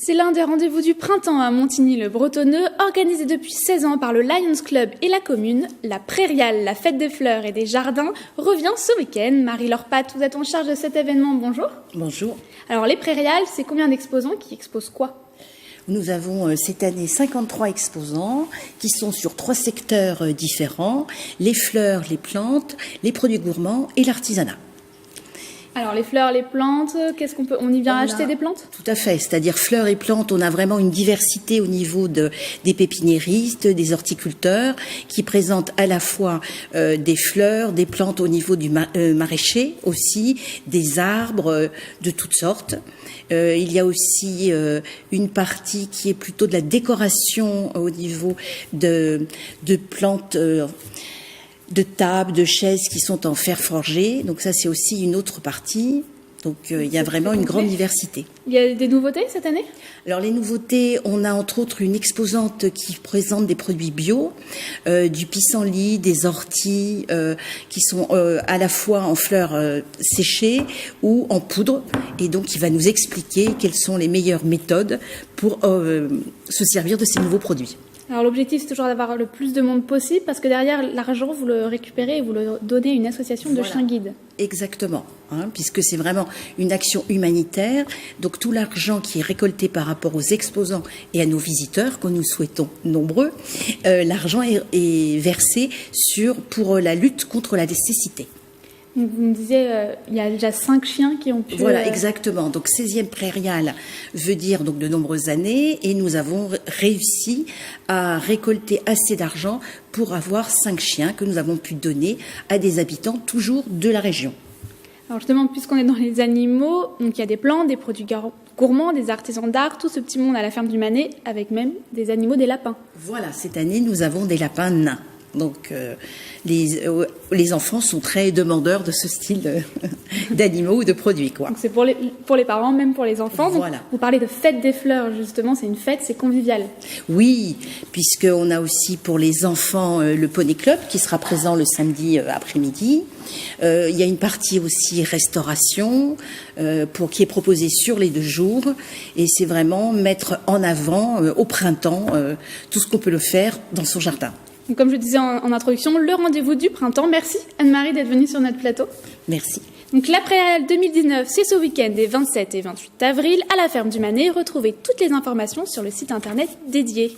C'est l'un des rendez-vous du printemps à Montigny-le-Bretonneux, organisé depuis 16 ans par le Lions Club et la commune. La Prairiale, la fête des fleurs et des jardins, revient ce week-end. Marie-Laure Pat, vous êtes en charge de cet événement, bonjour. Bonjour. Alors les Prairiales, c'est combien d'exposants qui exposent quoi ? Nous avons cette année 53 exposants qui sont sur 3 secteurs différents, les fleurs, les plantes, les produits gourmands et l'artisanat. Alors les fleurs, les plantes, on y vient acheter des plantes ? Tout à fait, c'est-à-dire fleurs et plantes, on a vraiment une diversité au niveau des pépiniéristes, des horticulteurs qui présentent à la fois des fleurs, des plantes au niveau du maraîcher aussi, des arbres de toutes sortes. Il y a aussi une partie qui est plutôt de la décoration au niveau de plantes de tables, de chaises qui sont en fer forgé. Donc ça, c'est aussi une autre partie. Donc il y a vraiment une grande diversité. Il y a des nouveautés cette année ? Alors les nouveautés, on a entre autres une exposante qui présente des produits bio, du pissenlit, des orties qui sont à la fois en fleurs séchées ou en poudre. Et donc il va nous expliquer quelles sont les meilleures méthodes pour se servir de ces nouveaux produits. Alors l'objectif, c'est toujours d'avoir le plus de monde possible, parce que derrière, l'argent, vous le récupérez et vous le donnez à une association de chiens guides. Exactement, puisque c'est vraiment une action humanitaire. Donc tout l'argent qui est récolté par rapport aux exposants et à nos visiteurs, que nous souhaitons nombreux, l'argent est versé pour la lutte contre la cécité. Vous me disiez, il y a déjà 5 chiens qui ont pu... Voilà, exactement. Donc 16e prairiale veut dire donc de nombreuses années, et nous avons réussi à récolter assez d'argent pour avoir 5 chiens que nous avons pu donner à des habitants toujours de la région. Alors justement, puisqu'on est dans les animaux, donc il y a des plantes, des produits gourmands, des artisans d'art, tout ce petit monde à la ferme du Manet, avec même des animaux, des lapins. Voilà, cette année nous avons des lapins nains. Donc les enfants sont très demandeurs de ce style d'animaux ou de produits, quoi. Donc c'est pour les parents, même pour les enfants. Donc, voilà. Vous parlez de fête des fleurs, justement, c'est une fête, c'est convivial. Oui, puisqu'on a aussi pour les enfants le Poney Club qui sera présent le samedi après-midi. Il y a une partie aussi restauration qui est proposée sur les 2 jours, et c'est vraiment mettre en avant au printemps tout ce qu'on peut le faire dans son jardin. Donc, comme je disais en introduction, le rendez-vous du printemps. Merci Anne-Marie d'être venue sur notre plateau. Merci. Donc la Prairiale 2019, c'est ce week-end des 27 et 28 avril à la ferme du Manet. Retrouvez toutes les informations sur le site internet dédié.